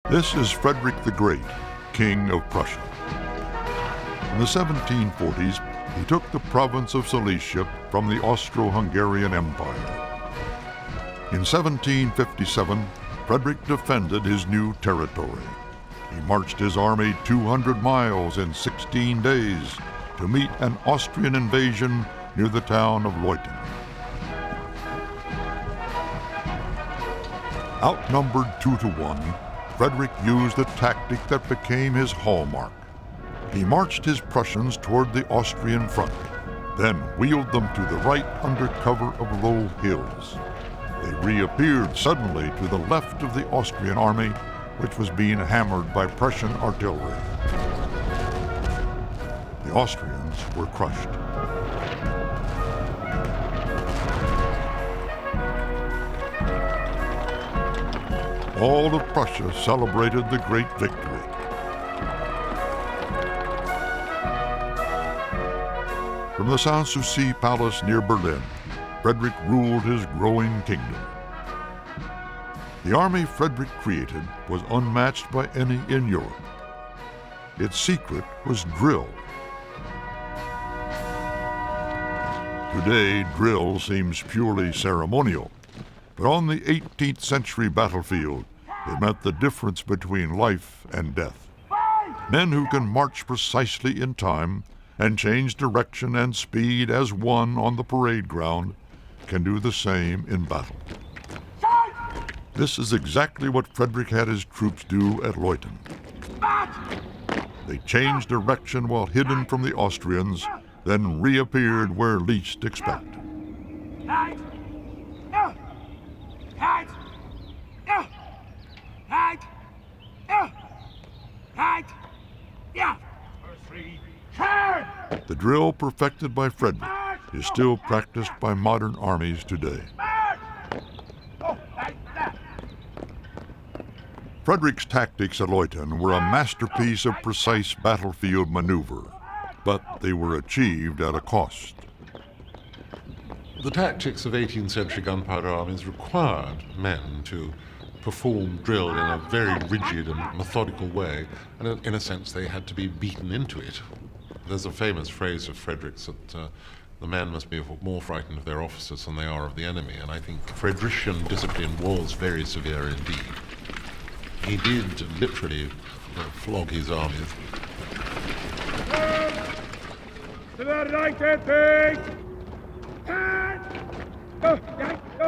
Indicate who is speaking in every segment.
Speaker 1: This is Frederick the Great, King of Prussia. In the 1740s, he took the province of Silesia from the Austro-Hungarian Empire. In 1757, Frederick defended his new territory. He marched his army 200 miles in 16 days to meet an Austrian invasion near the town of Leuthen. Outnumbered 2-1, Frederick used a tactic that became his hallmark. He marched his Prussians toward the Austrian front, then wheeled them to the right under cover of low hills. They reappeared suddenly to the left of the Austrian army, which was being hammered by Prussian artillery. The Austrians were crushed. All of Prussia celebrated the great victory. From the Sanssouci Palace near Berlin, Frederick ruled his growing kingdom. The army Frederick created was unmatched by any in Europe. Its secret was drill. Today, drill seems purely ceremonial, but on the 18th century battlefield, it meant the difference between life and death. Men who can march precisely in time and change direction and speed as one on the parade ground can do the same in battle. This is exactly what Frederick had his troops do at Leuthen. They changed direction while hidden from the Austrians, then reappeared where least expected. The drill perfected by Frederick is still practiced by modern armies today. Frederick's tactics at Leuthen were a masterpiece of precise battlefield maneuver, but they were achieved at a cost.
Speaker 2: The tactics of 18th century gunpowder armies required men to perform drill in a very rigid and methodical way, and in a sense they had to be beaten into it. There's a famous phrase of Frederick's that the men must be more frightened of their officers than they are of the enemy, and I think Frederiциan discipline was very severe indeed. He did literally flog his armies.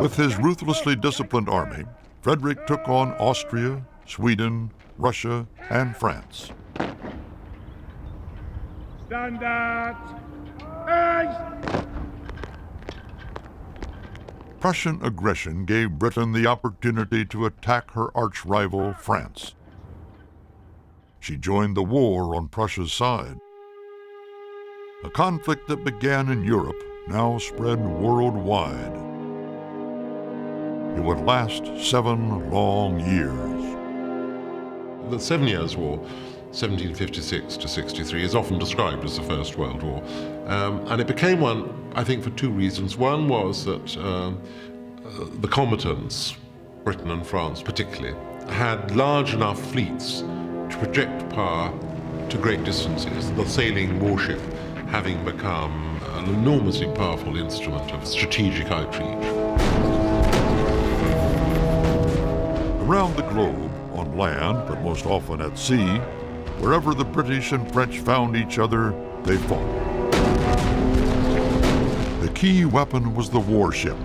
Speaker 1: With his ruthlessly disciplined army, Frederick took on Austria, Sweden, Russia, and France. Prussian aggression gave Britain the opportunity to attack her arch-rival, France. She joined the war on Prussia's side. A conflict that began in Europe now spread worldwide. It would last 7 long years.
Speaker 2: The 7 Years' War, 1756 to 63, is often described as the First World War. And it became one, I think, for 2 reasons. One was that the combatants, Britain and France particularly, had large enough fleets to project power to great distances, the sailing warship having become an enormously powerful instrument of strategic outreach.
Speaker 1: Around the globe, on land, but most often at sea, wherever the British and French found each other, they fought. The key weapon was the warship.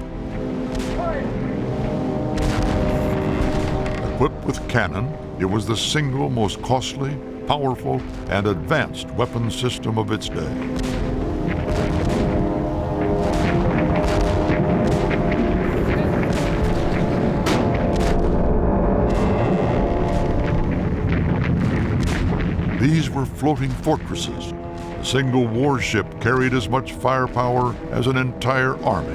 Speaker 1: Equipped with cannon, it was the single most costly, powerful, and advanced weapon system of its day. These were floating fortresses. A single warship carried as much firepower as an entire army.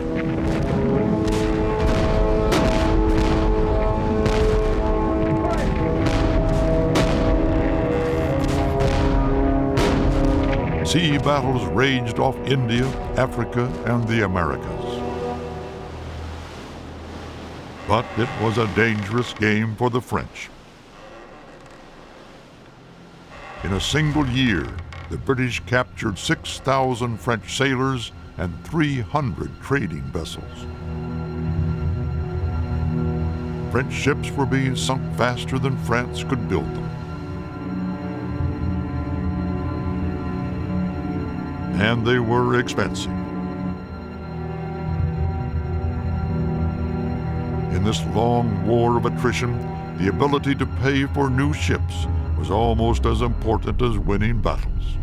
Speaker 1: Sea battles raged off India, Africa, and the Americas. But it was a dangerous game for the French. In a single year, the British captured 6,000 French sailors and 300 trading vessels. French ships were being sunk faster than France could build them. And they were expensive. In this long war of attrition, the ability to pay for new ships was almost as important as winning battles.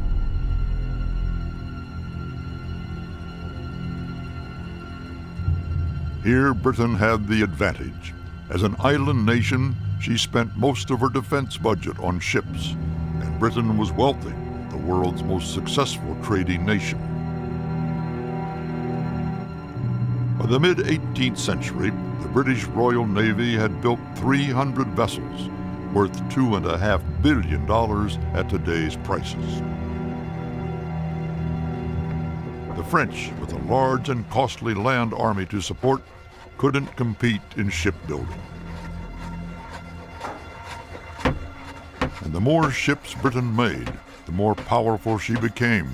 Speaker 1: Here, Britain had the advantage. As an island nation, she spent most of her defense budget on ships, and Britain was wealthy, the world's most successful trading nation. By the mid-18th century, the British Royal Navy had built 300 vessels, worth $2.5 billion at today's prices. The French, with a large and costly land army to support, couldn't compete in shipbuilding. And the more ships Britain made, the more powerful she became,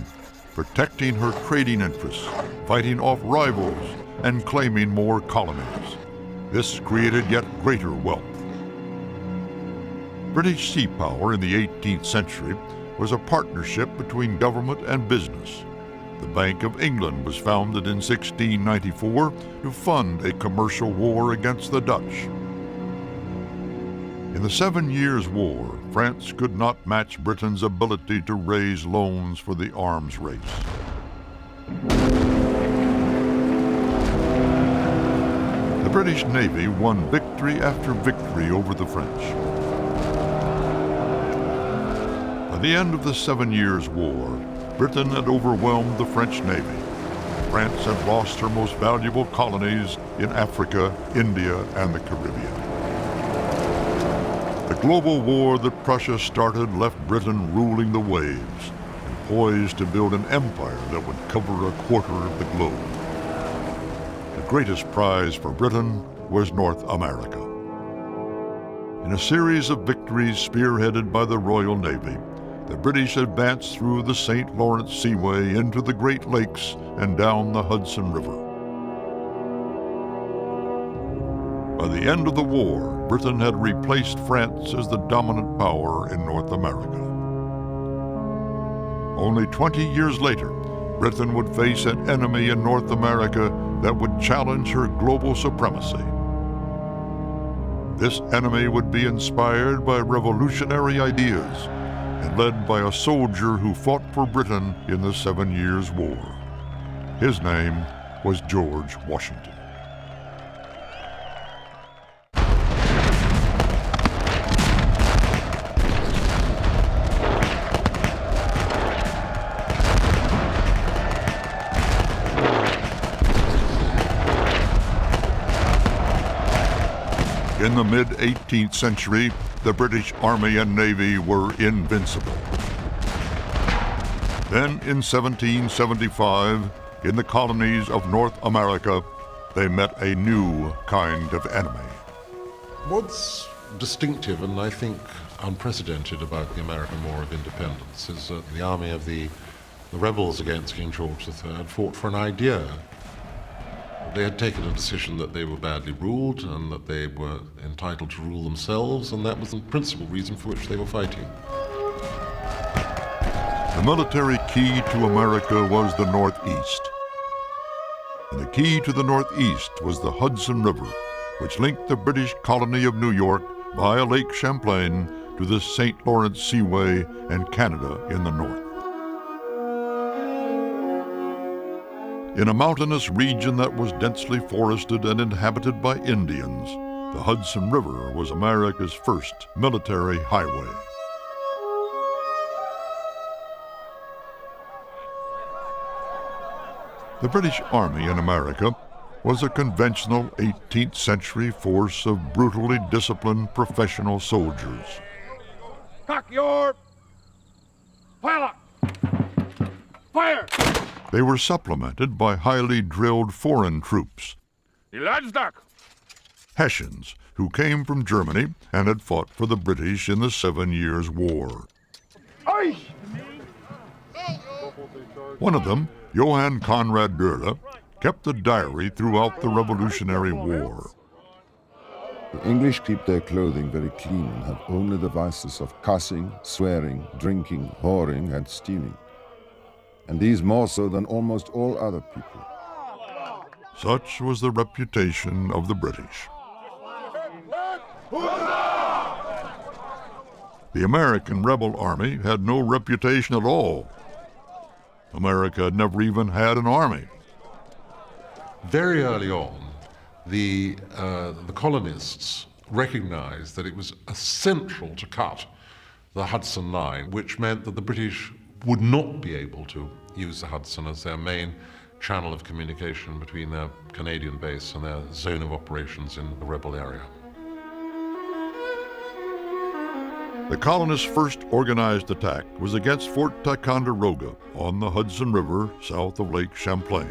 Speaker 1: protecting her trading interests, fighting off rivals, and claiming more colonies. This created yet greater wealth. British sea power in the 18th century was a partnership between government and business. The Bank of England was founded in 1694 to fund a commercial war against the Dutch. In the 7 Years' War, France could not match Britain's ability to raise loans for the arms race. The British Navy won victory after victory over the French. By the end of the 7 Years' War, Britain had overwhelmed the French Navy. France had lost her most valuable colonies in Africa, India, and the Caribbean. The global war that Prussia started left Britain ruling the waves and poised to build an empire that would cover a quarter of the globe. The greatest prize for Britain was North America. In a series of victories spearheaded by the Royal Navy, the British advanced through the St. Lawrence Seaway into the Great Lakes and down the Hudson River. By the end of the war, Britain had replaced France as the dominant power in North America. Only 20 years later, Britain would face an enemy in North America that would challenge her global supremacy. This enemy would be inspired by revolutionary ideas and led by a soldier who fought for Britain in the 7 Years' War. His name was George Washington. In the mid-18th century, the British Army and Navy were invincible. Then in 1775, in the colonies of North America, they met a new kind of enemy.
Speaker 2: What's distinctive and I think unprecedented about the American War of Independence is that the army of the rebels against King George III fought for an idea. They had taken a decision that they were badly ruled and that they were entitled to rule themselves, and that was the principal reason for which they were fighting.
Speaker 1: The military key to America was the Northeast. And the key to the Northeast was the Hudson River, which linked the British colony of New York via Lake Champlain to the St. Lawrence Seaway and Canada in the north. In a mountainous region that was densely forested and inhabited by Indians, the Hudson River was America's first military highway. The British Army in America was a conventional 18th century force of brutally disciplined professional soldiers.
Speaker 3: Cock your pilot! Fire!
Speaker 1: They were supplemented by highly drilled foreign troops, Hessians, who came from Germany and had fought for the British in the 7 Years' War. One of them, Johann Conrad Durla, kept a diary throughout the Revolutionary War.
Speaker 4: The English keep their clothing very clean and have only the vices of cussing, swearing, drinking, whoring, and stealing. And these more so than almost all other people.
Speaker 1: Such was the reputation of the British. The American rebel army had no reputation at all. America had never even had an army.
Speaker 2: Very early on, the colonists recognized that it was essential to cut the Hudson line, which meant that the British would not be able to use the Hudson as their main channel of communication between their Canadian base and their zone of operations in the rebel area.
Speaker 1: The colonists' first organized attack was against Fort Ticonderoga on the Hudson River south of Lake Champlain.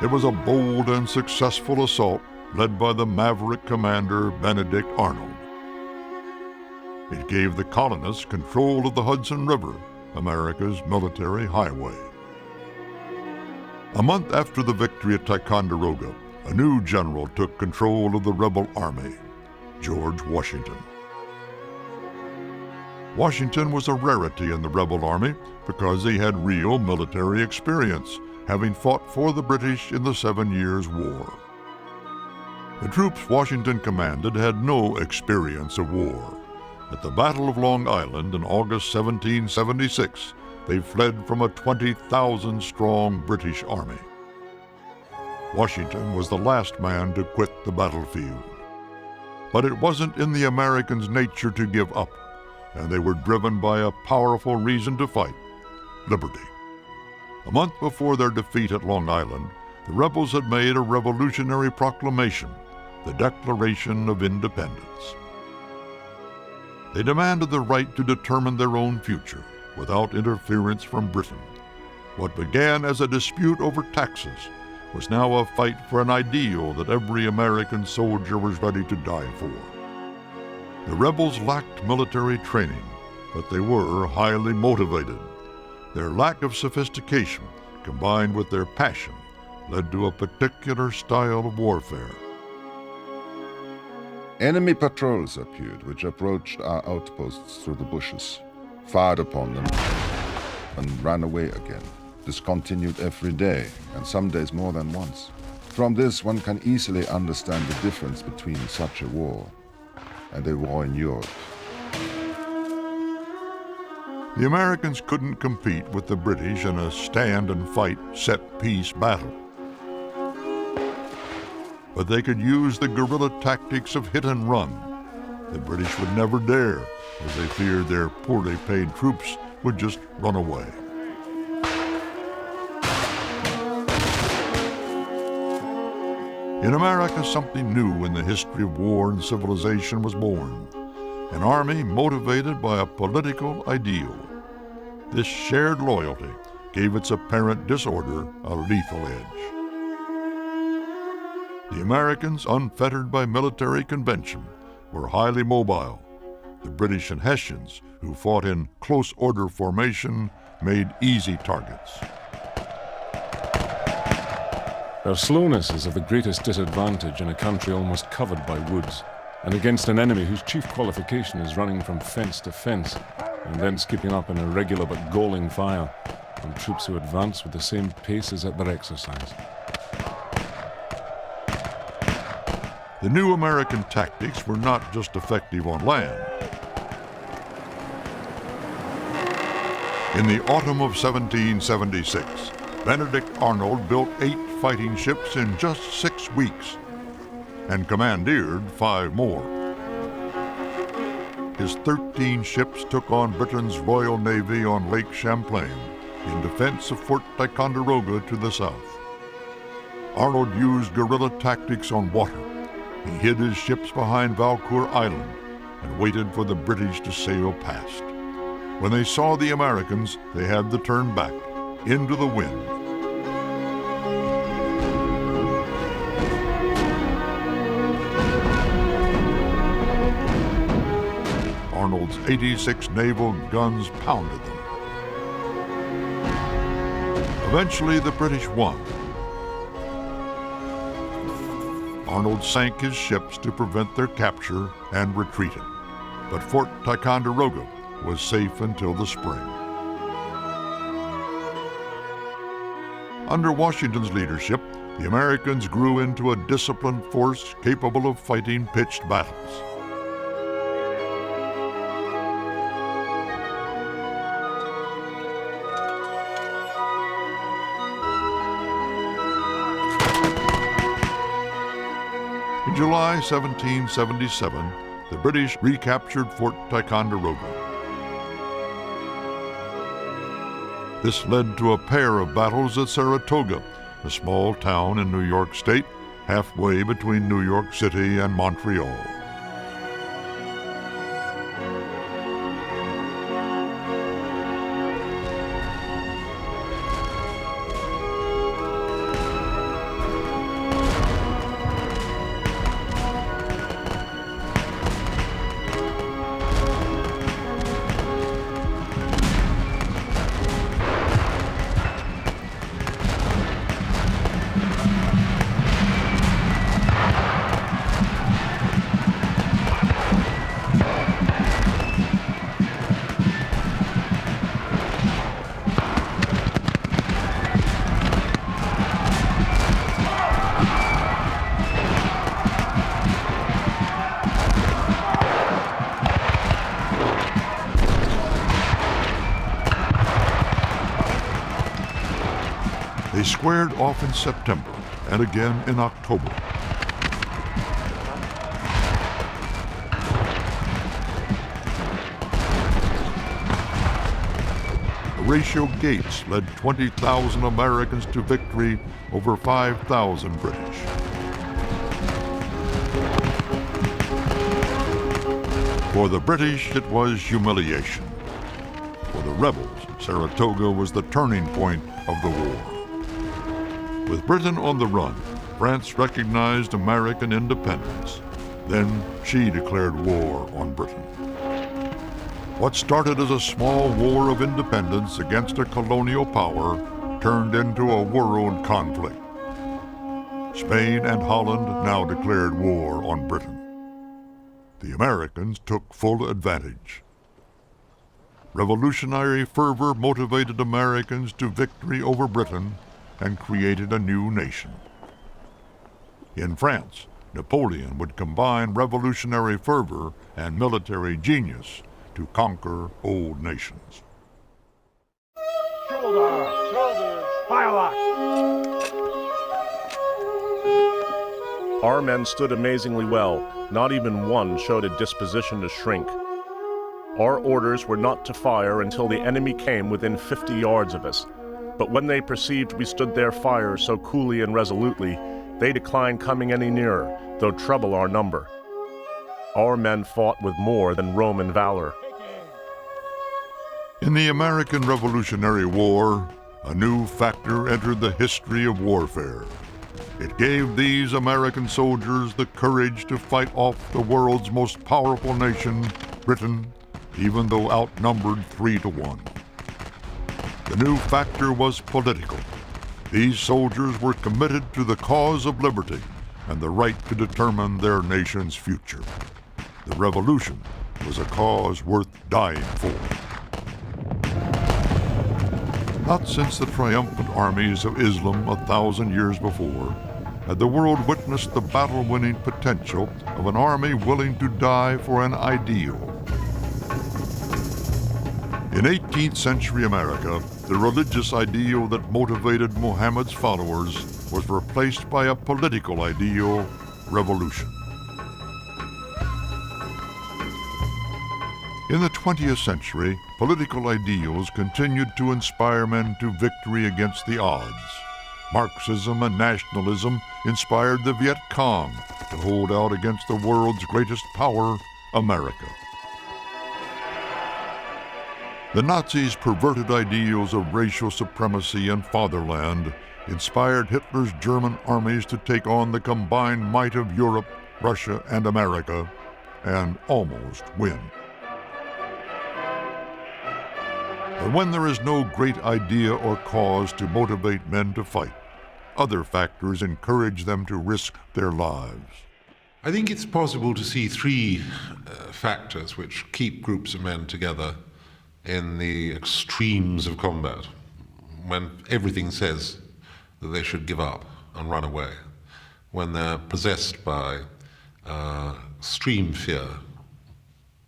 Speaker 1: It was a bold and successful assault led by the maverick commander Benedict Arnold. It gave the colonists control of the Hudson River, America's military highway. A month after the victory at Ticonderoga, a new general took control of the rebel army, George Washington. Washington was a rarity in the rebel army because he had real military experience, having fought for the British in the 7 Years' War. The troops Washington commanded had no experience of war. At the Battle of Long Island in August 1776, they fled from a 20,000-strong British army. Washington was the last man to quit the battlefield. But it wasn't in the Americans' nature to give up, and they were driven by a powerful reason to fight: liberty. A month before their defeat at Long Island, the rebels had made a revolutionary proclamation, the Declaration of Independence. They demanded the right to determine their own future without interference from Britain. What began as a dispute over taxes was now a fight for an ideal that every American soldier was ready to die for. The rebels lacked military training, but they were highly motivated. Their lack of sophistication, combined with their passion, led to a particular style of warfare.
Speaker 4: Enemy patrols appeared, which approached our outposts through the bushes, fired upon them, and ran away again. This continued every day, and some days more than once. From this, one can easily understand the difference between such a war and a war in Europe.
Speaker 1: The Americans couldn't compete with the British in a stand-and-fight, set-piece battle. But they could use the guerrilla tactics of hit and run. The British would never dare, as they feared their poorly paid troops would just run away. In America, something new in the history of war and civilization was born. An army motivated by a political ideal. This shared loyalty gave its apparent disorder a lethal edge. The Americans, unfettered by military convention, were highly mobile. The British and Hessians, who fought in close order formation, made easy targets.
Speaker 5: Their slowness is of the greatest disadvantage in a country almost covered by woods, and against an enemy whose chief qualification is running from fence to fence, and thence keeping up an irregular but galling fire on troops who advance with the same pace as at their exercise.
Speaker 1: The new American tactics were not just effective on land. In the autumn of 1776, Benedict Arnold built 8 fighting ships in just 6 weeks and commandeered 5 more. His 13 ships took on Britain's Royal Navy on Lake Champlain in defense of Fort Ticonderoga to the south. Arnold used guerrilla tactics on water. He hid his ships behind Valcour Island and waited for the British to sail past. When they saw the Americans, they had to turn back into the wind. Arnold's 86 naval guns pounded them. Eventually, the British won. Arnold sank his ships to prevent their capture and retreated, but Fort Ticonderoga was safe until the spring. Under Washington's leadership, the Americans grew into a disciplined force capable of fighting pitched battles. In July 1777, the British recaptured Fort Ticonderoga. This led to a pair of battles at Saratoga, a small town in New York State, halfway between New York City and Montreal. They squared off in September and again in October. Horatio Gates led 20,000 Americans to victory over 5,000 British. For the British, it was humiliation. For the rebels, Saratoga was the turning point of the war. With Britain on the run, France recognized American independence. Then she declared war on Britain. What started as a small war of independence against a colonial power turned into a world conflict. Spain and Holland now declared war on Britain. The Americans took full advantage. Revolutionary fervor motivated Americans to victory over Britain and created a new nation. In France, Napoleon would combine revolutionary fervor and military genius to conquer old nations.
Speaker 3: Shoulder, firelock.
Speaker 6: Our men stood amazingly well. Not even one showed a disposition to shrink. Our orders were not to fire until the enemy came within 50 yards of us. But when they perceived we stood their fire so coolly and resolutely, they declined coming any nearer, though treble our number. Our men fought with more than Roman valor.
Speaker 1: In the American Revolutionary War, a new factor entered the history of warfare. It gave these American soldiers the courage to fight off the world's most powerful nation, Britain, even though outnumbered 3-1. The new factor was political. These soldiers were committed to the cause of liberty and the right to determine their nation's future. The revolution was a cause worth dying for. Not since the triumphant armies of Islam 1,000 years before had the world witnessed the battle-winning potential of an army willing to die for an ideal. In 18th century America, the religious ideal that motivated Muhammad's followers was replaced by a political ideal, revolution. In the 20th century, political ideals continued to inspire men to victory against the odds. Marxism and nationalism inspired the Viet Cong to hold out against the world's greatest power, America. The Nazis' perverted ideals of racial supremacy and fatherland inspired Hitler's German armies to take on the combined might of Europe, Russia, and America, and almost win. But when there is no great idea or cause to motivate men to fight, other factors encourage them to risk their lives.
Speaker 2: I think it's possible to see three factors which keep groups of men together in the extremes of combat, when everything says that they should give up and run away, when they're possessed by extreme fear,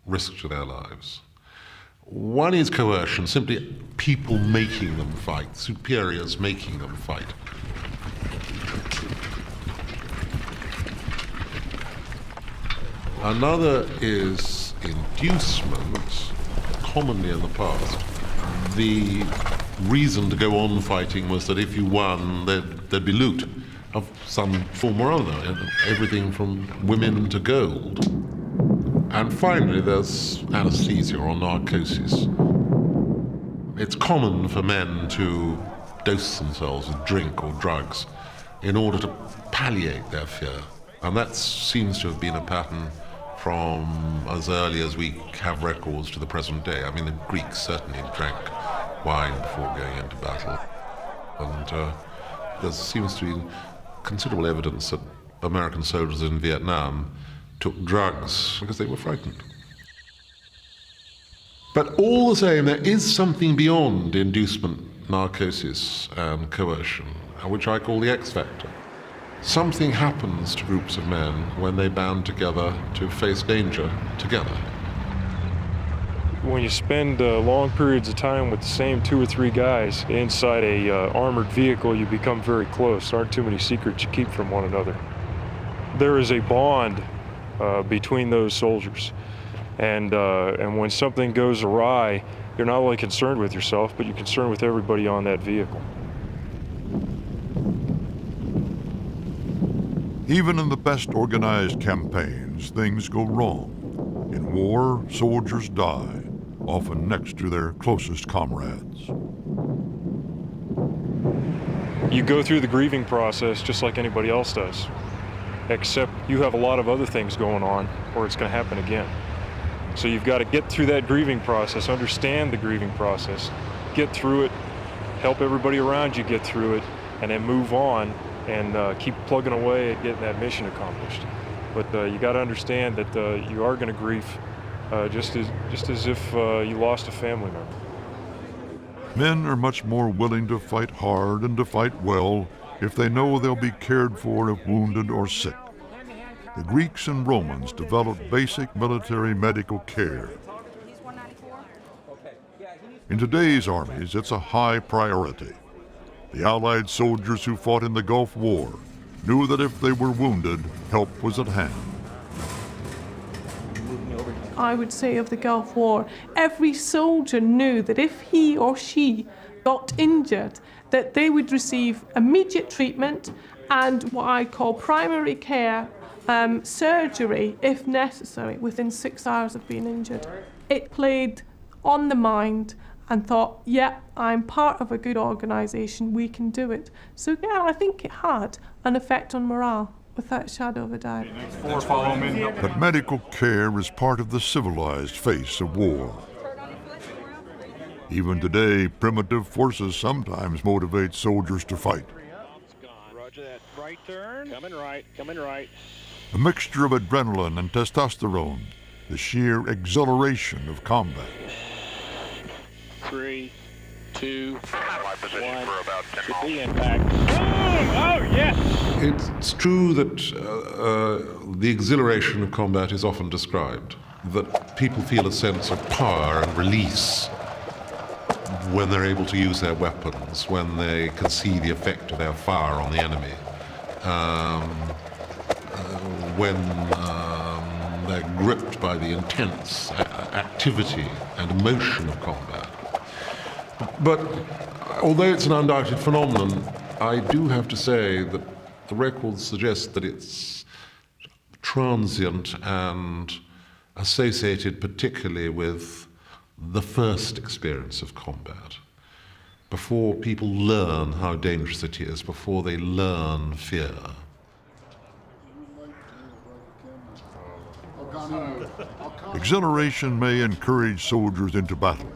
Speaker 2: risk to their lives. One is coercion, simply people making them fight, superiors making them fight. Another is inducement. Commonly in the past, the reason to go on fighting was that if you won, there'd be loot of some form or other, everything from women to gold. And finally, there's anesthesia or narcosis. It's common for men to dose themselves with drink or drugs in order to palliate their fear. And that seems to have been a pattern from as early as we have records to the present day. I mean, the Greeks certainly drank wine before going into battle. And there seems to be considerable evidence that American soldiers in Vietnam took drugs because they were frightened. But all the same, there is something beyond inducement, narcosis, and coercion, which I call the X factor. Something happens to groups of men when they band together to face danger together.
Speaker 5: When you spend long periods of time with the same 2 or 3 guys inside a armored vehicle, you become very close. There aren't too many secrets you keep from one another. There is a bond between those soldiers. And when something goes awry, you're not only concerned with yourself, but you're concerned with everybody on that vehicle.
Speaker 1: Even in the best organized campaigns, things go wrong. In war, soldiers die, often next to their closest comrades.
Speaker 5: You go through the grieving process just like anybody else does, except you have a lot of other things going on or it's going to happen again. So you've got to get through that grieving process, understand the grieving process, get through it, help everybody around you get through it, and then move on and keep plugging away at getting that mission accomplished. But you got to understand that you are going to grieve just as if you lost a family member.
Speaker 1: Men are much more willing to fight hard and to fight well if they know they'll be cared for if wounded or sick. The Greeks and Romans developed basic military medical care. In today's armies, it's a high priority. The Allied soldiers who fought in the Gulf War knew that if they were wounded, help was at hand.
Speaker 7: I would say of the Gulf War, every soldier knew that if he or she got injured, that they would receive immediate treatment and what I call primary care, surgery, if necessary, within 6 hours of being injured. It played on the mind and thought, yeah, I'm part of a good organisation, we can do it. So yeah, I think it had an effect on morale, without a shadow of a doubt.
Speaker 1: But medical care is part of the civilized face of war. Even today, primitive forces sometimes motivate soldiers to fight.
Speaker 3: Roger that. Right turn. Coming right. Coming right.
Speaker 1: A mixture of adrenaline and testosterone, the sheer exhilaration of combat.
Speaker 3: 3, 2, 1. Should be impact. Oh, yes!
Speaker 2: It's true that the exhilaration of combat is often described, that people feel a sense of power and release when they're able to use their weapons, when they can see the effect of their fire on the enemy, when they're gripped by the intense activity and emotion of combat. But although it's an undoubted phenomenon, I do have to say that the records suggest that it's transient and associated particularly with the first experience of combat, before people learn how dangerous it is, before they learn fear.
Speaker 1: Exhilaration may encourage soldiers into battle,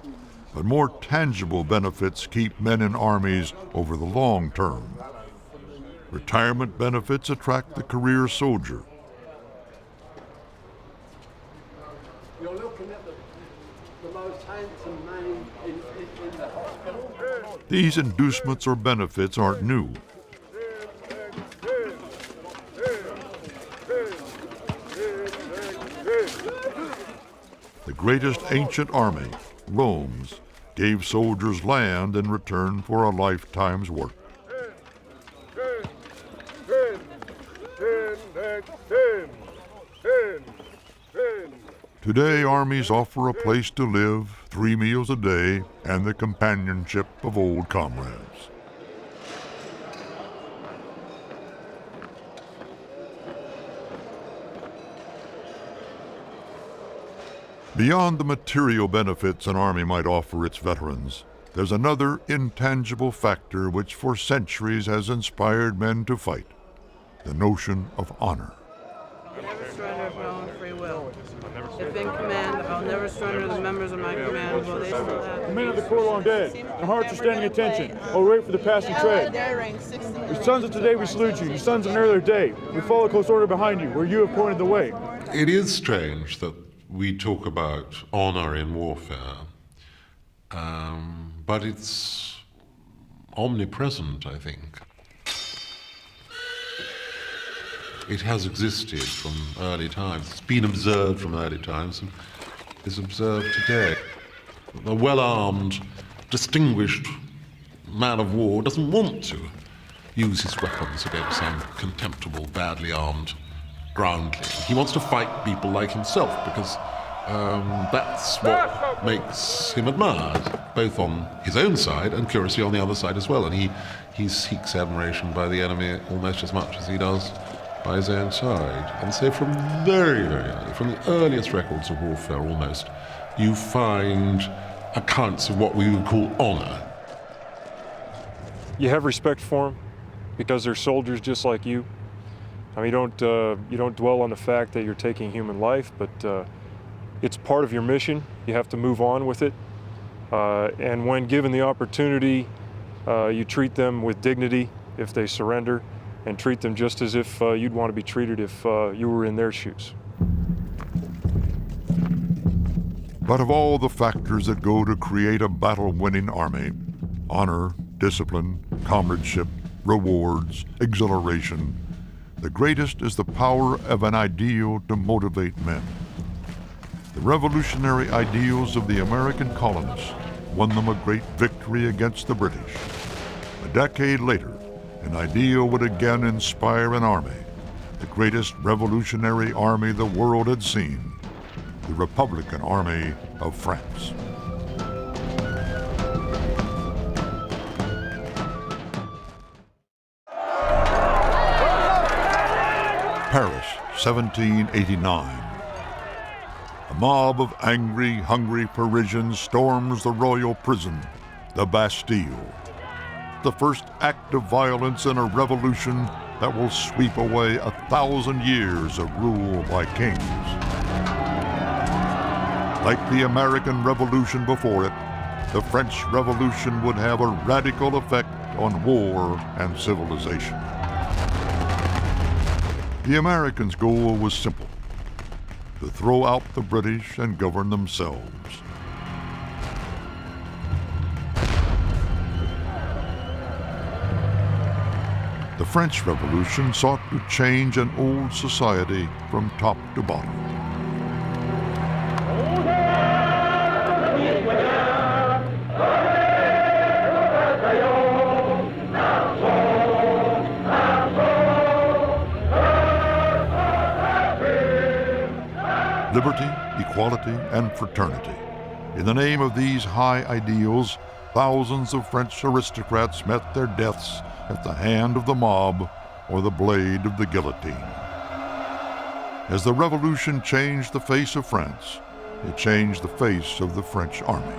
Speaker 1: But more tangible benefits keep men in armies over the long term. Retirement benefits attract the career soldier.
Speaker 8: You're looking at the most handsome man in the hospital.
Speaker 1: These inducements or benefits aren't new. The greatest ancient army, Rome's, gave soldiers land in return for a lifetime's work. Today, armies offer a place to live, 3 meals a day, and the companionship of old comrades. Beyond the material benefits an army might offer its veterans, there's another intangible factor which for centuries has inspired men to fight: the notion of honor.
Speaker 9: I'll never surrender of my own free will. If in command, I'll never surrender the members of my command while they still have.
Speaker 10: The men of the court are dead. Their hearts are standing attention. I'll wait for the passing tread. Your sons of today, we salute you. Your sons of an earlier day. We follow close order behind you, where you have pointed the way.
Speaker 2: It is strange that we talk about honor in warfare, but it's omnipresent, I think. It has existed from early times. It's been observed from early times and is observed today. A well-armed, distinguished man of war doesn't want to use his weapons against some contemptible, badly armed groundling. He wants to fight people like himself because that's what makes him admired, both on his own side and curiously on the other side as well. And he seeks admiration by the enemy almost as much as he does by his own side. And so from very, very early, from the earliest records of warfare almost, you find accounts of what we would call honor.
Speaker 5: You have respect for them because they're soldiers just like you. I mean, you don't dwell on the fact that you're taking human life, but it's part of your mission. You have to move on with it. And when given the opportunity, you treat them with dignity if they surrender, and treat them just as if you'd want to be treated if you were in their shoes.
Speaker 1: But of all the factors that go to create a battle-winning army, honor, discipline, comradeship, rewards, exhilaration, the greatest is the power of an ideal to motivate men. The revolutionary ideals of the American colonists won them a great victory against the British. A decade later, an ideal would again inspire an army, the greatest revolutionary army the world had seen, the Republican Army of France. Paris, 1789. A mob of angry, hungry Parisians storms the royal prison, the Bastille. The first act of violence in a revolution that will sweep away 1,000 years of rule by kings. Like the American Revolution before it, the French Revolution would have a radical effect on war and civilization. The Americans' goal was simple: to throw out the British and govern themselves. The French Revolution sought to change an old society from top to bottom. Liberty, equality, and fraternity. In the name of these high ideals, thousands of French aristocrats met their deaths at the hand of the mob or the blade of the guillotine. As the revolution changed the face of France, it changed the face of the French army.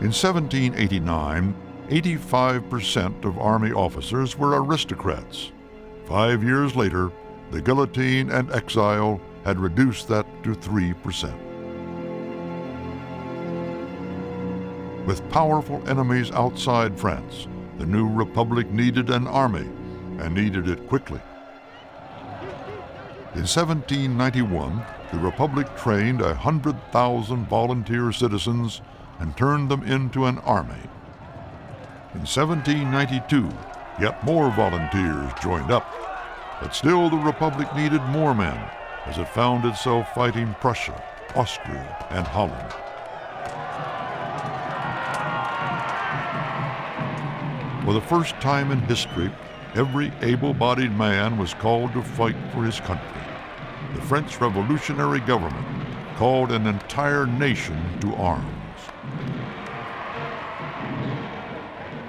Speaker 1: In 1789, 85% of army officers were aristocrats. 5 years later, the guillotine and exile had reduced that to 3%. With powerful enemies outside France, the new republic needed an army, and needed it quickly. In 1791, the Republic trained 100,000 volunteer citizens and turned them into an army. In 1792, yet more volunteers joined up, but still the Republic needed more men as it found itself fighting Prussia, Austria, and Holland. For the first time in history, every able-bodied man was called to fight for his country. The French revolutionary government called an entire nation to arms.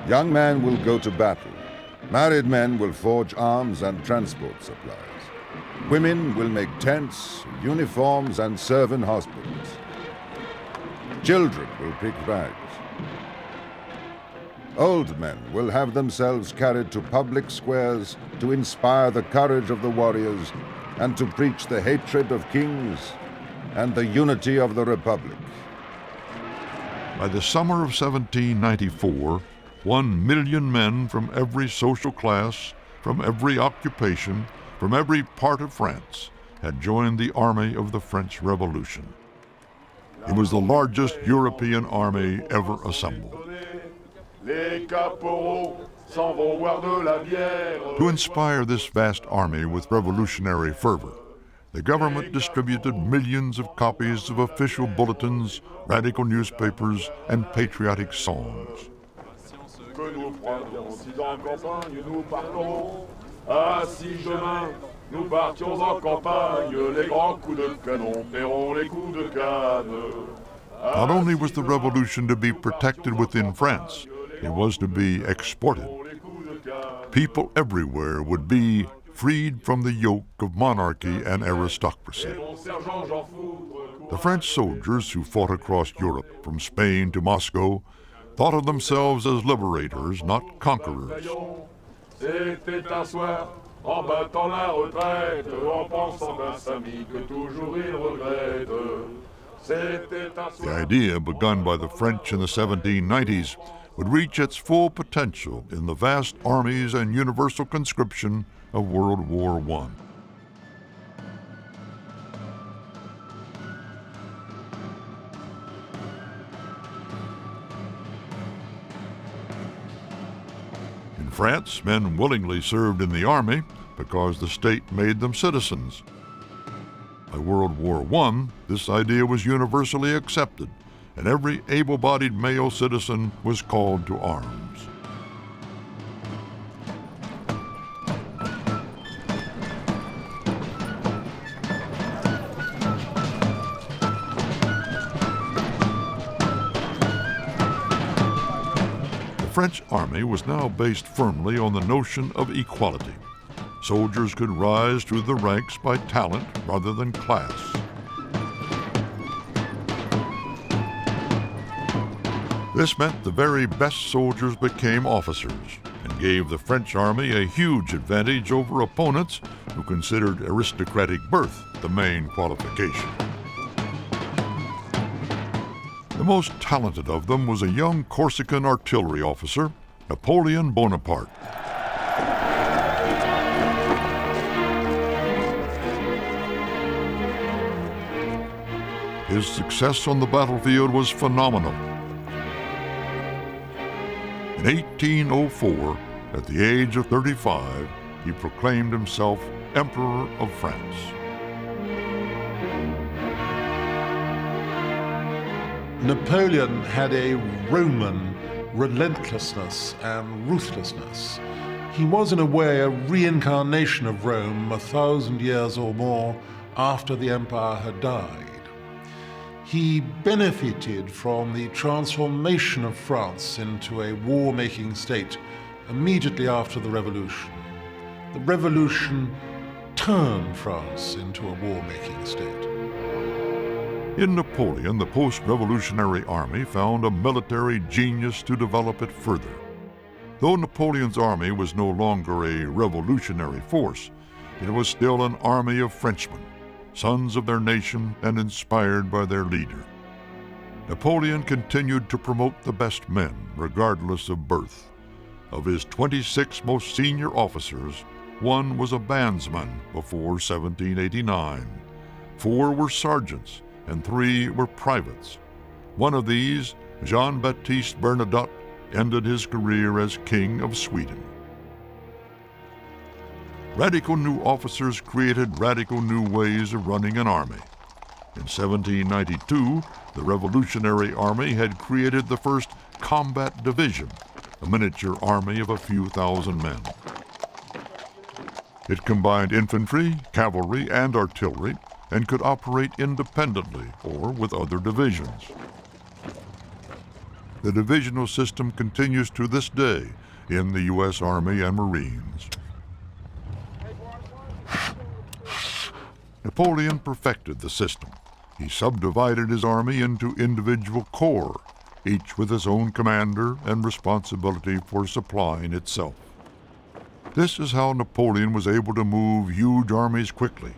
Speaker 4: Young men will go to battle. Married men will forge arms and transport supplies. Women will make tents, uniforms, and serve in hospitals. Children will pick bags. Old men will have themselves carried to public squares to inspire the courage of the warriors and to preach the hatred of kings and the unity of the Republic.
Speaker 1: By the summer of 1794, 1 million men from every social class, from every occupation, from every part of France had joined the army of the French Revolution. It was the largest European army ever assembled. To inspire this vast army with revolutionary fervor, the government distributed millions of copies of official bulletins, radical newspapers, and patriotic songs. Not only was the revolution to be protected within France, it was to be exported. People everywhere would be freed from the yoke of monarchy and aristocracy. The French soldiers who fought across Europe from Spain to Moscow thought of themselves as liberators, not conquerors. The idea begun by the French in the 1790s would reach its full potential in the vast armies and universal conscription of World War I. In France, men willingly served in the army because the state made them citizens. By World War I, this idea was universally accepted, and every able-bodied male citizen was called to arms. The French army was now based firmly on the notion of equality. Soldiers could rise through the ranks by talent rather than class. This meant the very best soldiers became officers and gave the French army a huge advantage over opponents who considered aristocratic birth the main qualification. The most talented of them was a young Corsican artillery officer, Napoleon Bonaparte. His success on the battlefield was phenomenal. In 1804, at the age of 35, he proclaimed himself Emperor of France.
Speaker 2: Napoleon had a Roman relentlessness and ruthlessness. He was in a way a reincarnation of Rome 1,000 years or more after the empire had died. He benefited from the transformation of France into a war-making state immediately after the Revolution. The Revolution turned France into a war-making state.
Speaker 1: In Napoleon, the post-revolutionary army found a military genius to develop it further. Though Napoleon's army was no longer a revolutionary force, it was still an army of Frenchmen, sons of their nation and inspired by their leader. Napoleon continued to promote the best men, regardless of birth. Of his 26 most senior officers, one was a bandsman before 1789. 4 were sergeants, and 3 were privates. One of these, Jean-Baptiste Bernadotte, ended his career as King of Sweden. Radical new officers created radical new ways of running an army. In 1792, the Revolutionary Army had created the first combat division, a miniature army of a few thousand men. It combined infantry, cavalry, and artillery, and could operate independently or with other divisions. The divisional system continues to this day in the U.S. Army and Marines. Napoleon perfected the system. He subdivided his army into individual corps, each with its own commander and responsibility for supplying itself. This is how Napoleon was able to move huge armies quickly.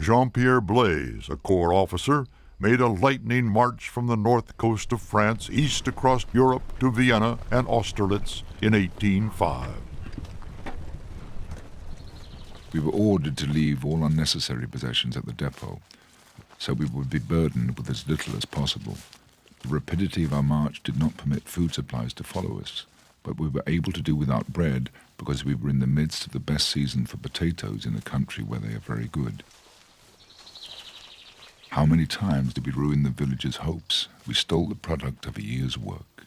Speaker 1: Jean-Pierre Blaise, a corps officer, made a lightning march from the north coast of France east across Europe to Vienna and Austerlitz in 1805.
Speaker 11: We were ordered to leave all unnecessary possessions at the depot, so we would be burdened with as little as possible. The rapidity of our march did not permit food supplies to follow us, but we were able to do without bread because we were in the midst of the best season for potatoes in a country where they are very good. How many times did we ruin the villagers' hopes? We stole the product of a year's work.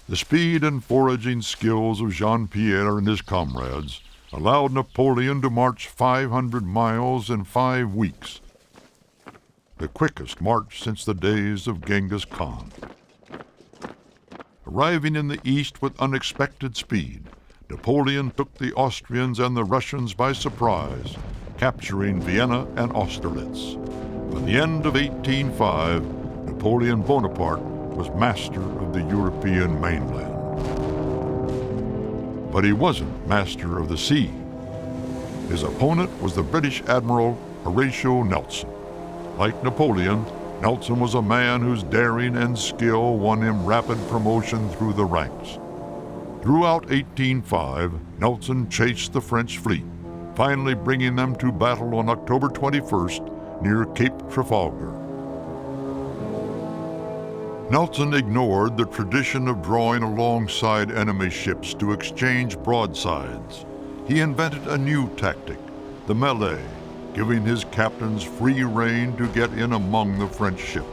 Speaker 1: The speed and foraging skills of Jean-Pierre and his comrades allowed Napoleon to march 500 miles in 5 weeks, the quickest march since the days of Genghis Khan. Arriving in the east with unexpected speed, Napoleon took the Austrians and the Russians by surprise, capturing Vienna and Austerlitz. By the end of 1805, Napoleon Bonaparte was master of the European mainland. But he wasn't master of the sea. His opponent was the British Admiral Horatio Nelson. Like Napoleon, Nelson was a man whose daring and skill won him rapid promotion through the ranks. Throughout 1805, Nelson chased the French fleet, finally bringing them to battle on October 21st near Cape Trafalgar. Nelson ignored the tradition of drawing alongside enemy ships to exchange broadsides. He invented a new tactic, the melee, giving his captains free rein to get in among the French ships.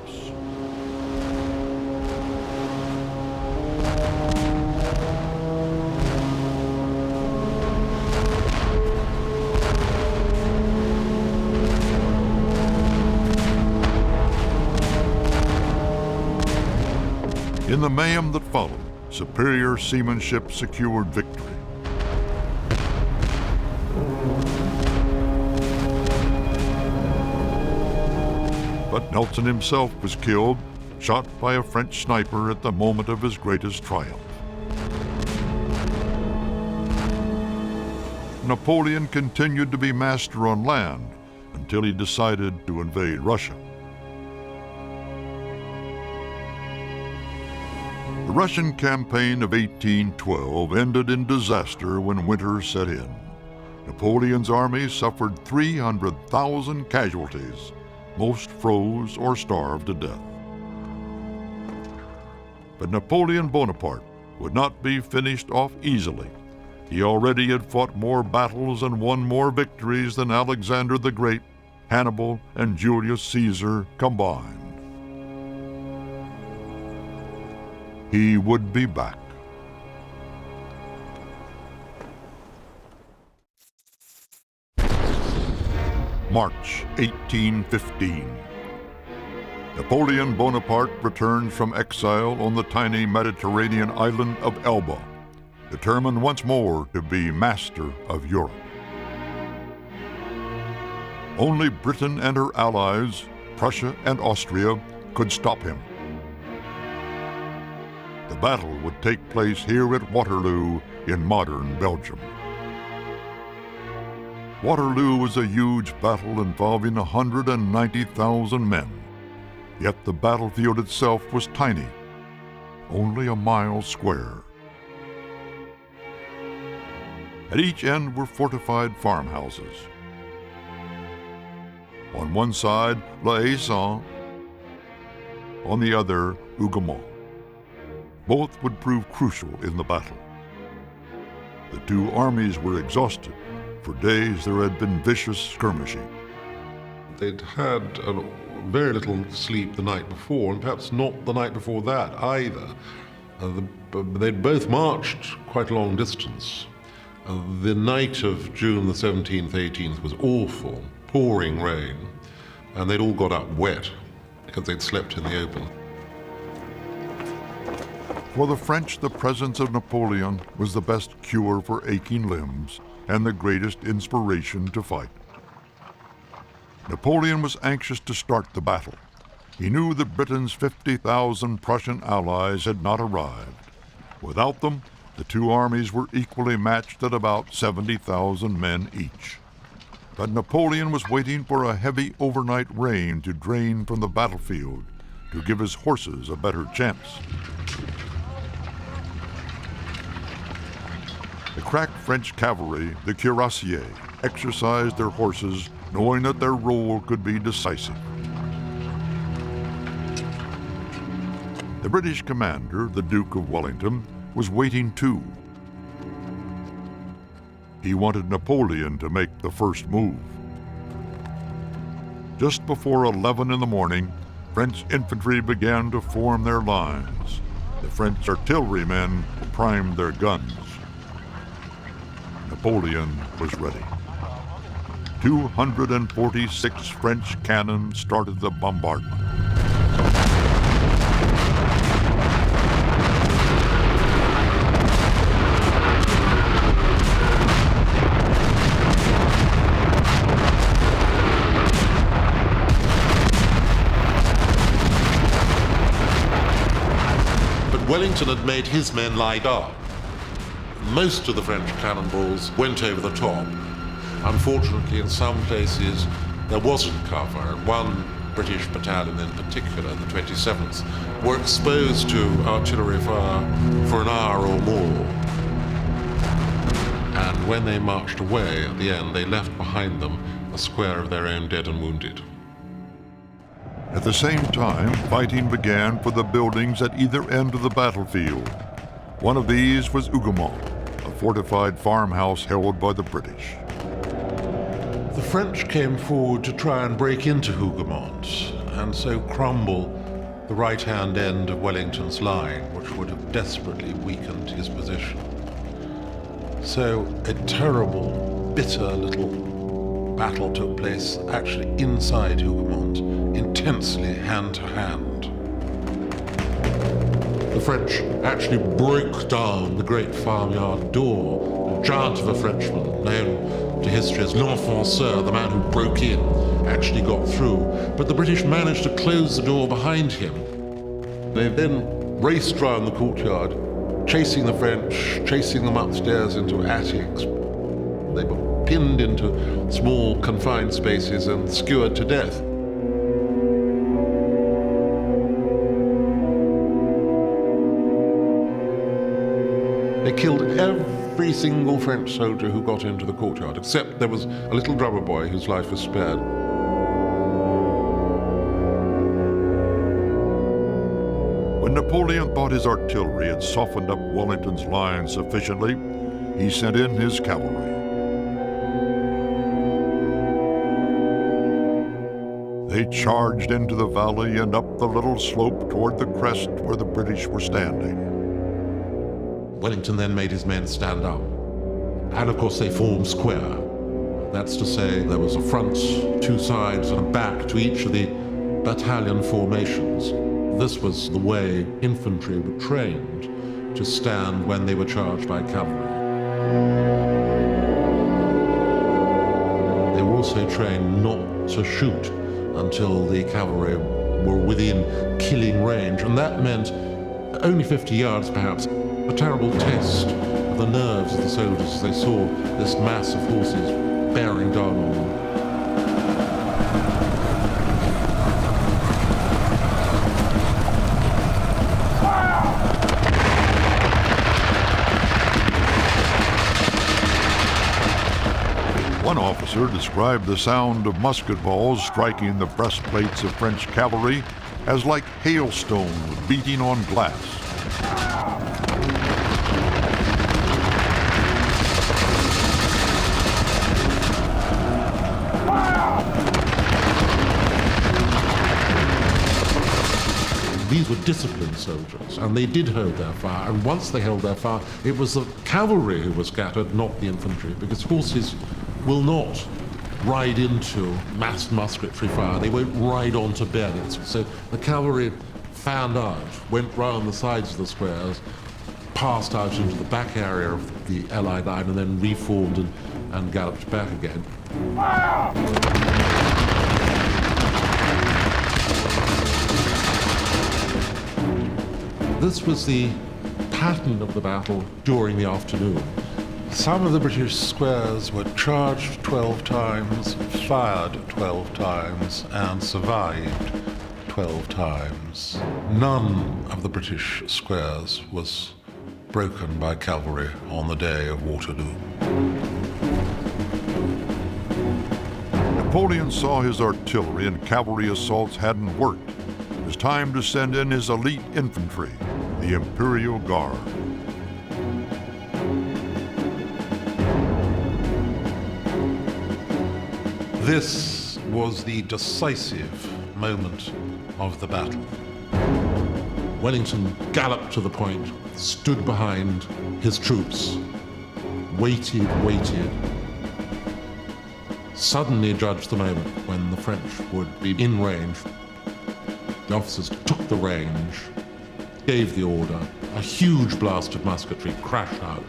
Speaker 1: In the mayhem that followed, superior seamanship secured victory. But Nelson himself was killed, shot by a French sniper at the moment of his greatest triumph. Napoleon continued to be master on land until he decided to invade Russia. The Russian campaign of 1812 ended in disaster when winter set in. Napoleon's army suffered 300,000 casualties. Most froze or starved to death. But Napoleon Bonaparte would not be finished off easily. He already had fought more battles and won more victories than Alexander the Great, Hannibal, and Julius Caesar combined. He would be back. March 1815. Napoleon Bonaparte returned from exile on the tiny Mediterranean island of Elba, determined once more to be master of Europe. Only Britain and her allies, Prussia and Austria, could stop him. The battle would take place here at Waterloo in modern Belgium. Waterloo was a huge battle involving 190,000 men. Yet the battlefield itself was tiny, only a mile square. At each end were fortified farmhouses. On one side, La Haye-Saint, on the other, Hougoumont. Both would prove crucial in the battle. The two armies were exhausted. For days there had been vicious skirmishing.
Speaker 2: They'd had very little sleep the night before, and perhaps not the night before that either. They'd both marched quite a long distance. The night of June the 17th, 18th was awful, pouring rain, and they'd all got up wet because they'd slept in the open.
Speaker 1: For the French, the presence of Napoleon was the best cure for aching limbs and the greatest inspiration to fight. Napoleon was anxious to start the battle. He knew that Britain's 50,000 Prussian allies had not arrived. Without them, the two armies were equally matched at about 70,000 men each. But Napoleon was waiting for a heavy overnight rain to drain from the battlefield to give his horses a better chance. The crack French cavalry, the cuirassiers, exercised their horses, knowing that their role could be decisive. The British commander, the Duke of Wellington, was waiting too. He wanted Napoleon to make the first move. Just before 11 in the morning, French infantry began to form their lines. The French artillerymen primed their guns. Napoleon was ready. 246 French cannon started the bombardment.
Speaker 2: But Wellington had made his men lie down. Most of the French cannonballs went over the top. Unfortunately, in some places, there wasn't cover. One British battalion in particular, the 27th, were exposed to artillery fire for an hour or more. And when they marched away at the end, they left behind them a square of their own dead and wounded.
Speaker 1: At the same time, fighting began for the buildings at either end of the battlefield. One of these was Hougoumont, a fortified farmhouse held by the British.
Speaker 2: The French came forward to try and break into Hougoumont and so crumble the right-hand end of Wellington's line, which would have desperately weakened his position. So a terrible, bitter little battle took place actually inside Hougoumont, intensely hand-to-hand. The French actually broke down the great farmyard door. A giant of a Frenchman, known to history as l'enfonceur, the man who broke in, actually got through. But the British managed to close the door behind him. They then raced round the courtyard, chasing the French, chasing them upstairs into attics. They were pinned into small confined spaces and skewered to death. They killed every single French soldier who got into the courtyard, except there was a little drummer boy whose life was spared.
Speaker 1: When Napoleon thought his artillery had softened up Wellington's line sufficiently, he sent in his cavalry. They charged into the valley and up the little slope toward the crest where the British were standing.
Speaker 2: Wellington then made his men stand up. And of course they formed square. That's to say there was a front, two sides, and a back to each of the battalion formations. This was the way infantry were trained to stand when they were charged by cavalry. They were also trained not to shoot until the cavalry were within killing range, and that meant only 50 yards perhaps. A terrible test of the nerves of the soldiers as they saw this mass of horses bearing down on them.
Speaker 1: One officer described the sound of musket balls striking the breastplates of French cavalry as like hailstones beating on glass.
Speaker 2: These were disciplined soldiers, and they did hold their fire, and once they held their fire, it was the cavalry who were scattered, not the infantry, because horses will not ride into massed musketry fire. They won't ride onto bayonets. So the cavalry fanned out, went round the sides of the squares, passed out into the back area of the Allied line, and then reformed and galloped back again. This was the pattern of the battle during the afternoon. Some of the British squares were charged 12 times, fired 12 times, and survived 12 times. None of the British squares was broken by cavalry on the day of Waterloo.
Speaker 1: Napoleon saw his artillery and cavalry assaults hadn't worked. It was time to send in his elite infantry, the Imperial Guard.
Speaker 2: This was the decisive moment of the battle. Wellington galloped to the point, stood behind his troops, waited. Suddenly judged the moment when the French would be in range. The officers took the range, gave the order. A huge blast of musketry crashed out.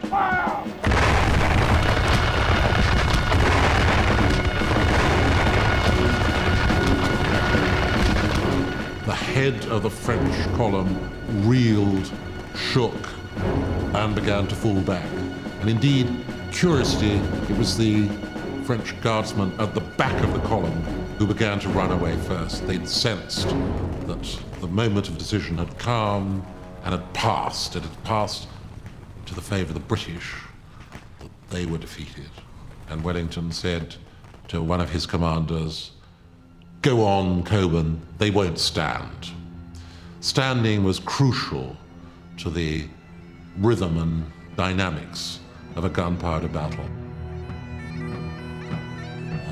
Speaker 2: The head of the French column reeled, shook, and began to fall back. And indeed, curiously, it was the French guardsmen at the back of the column who began to run away first. They'd sensed that the moment of decision had come and had passed. It had passed to the favor of the British, that they were defeated. And Wellington said to one of his commanders, "Go on, Coburn, they won't stand." Standing was crucial to the rhythm and dynamics of a gunpowder battle.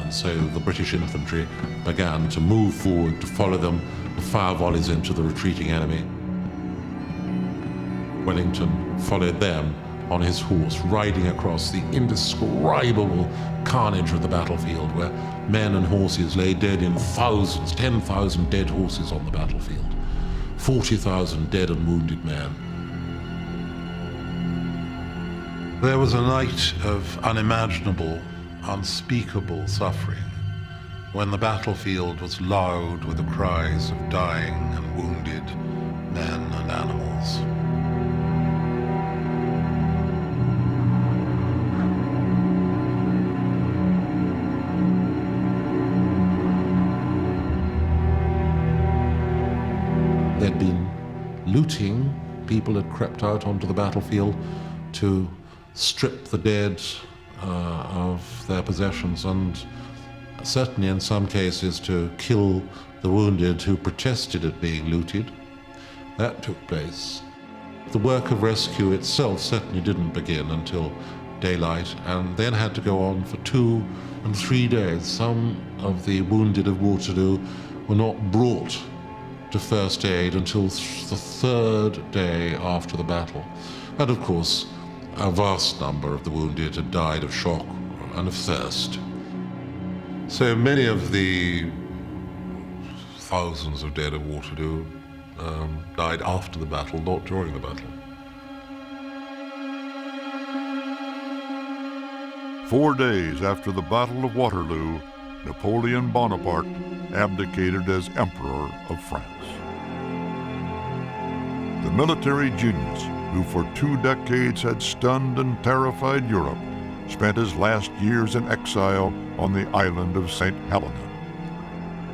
Speaker 2: And so the British infantry began to move forward to follow them, to fire volleys into the retreating enemy. Wellington followed them on his horse, riding across the indescribable carnage of the battlefield, where men and horses lay dead in thousands, 10,000 dead horses on the battlefield, 40,000 dead and wounded men. There was a night of unimaginable, unspeakable suffering, when the battlefield was loud with the cries of dying and wounded men and animals. There'd been looting. People had crept out onto the battlefield to strip the dead of their possessions, and certainly in some cases to kill the wounded who protested at being looted. That took place. The work of rescue itself certainly didn't begin until daylight, and then had to go on for 2 and 3 days. Some of the wounded of Waterloo were not brought to first aid until the 3rd day after the battle. And of course, a vast number of the wounded had died of shock and of thirst. So many of the thousands of dead of Waterloo died after the battle, not during the battle.
Speaker 1: 4 days after the Battle of Waterloo, Napoleon Bonaparte abdicated as Emperor of France. The military genius, who for 2 decades had stunned and terrified Europe, spent his last years in exile on the island of St. Helena.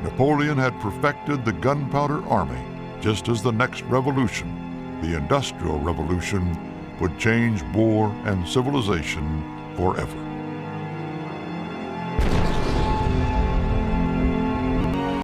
Speaker 1: Napoleon had perfected the gunpowder army, just as the next revolution, the Industrial Revolution, would change war and civilization forever.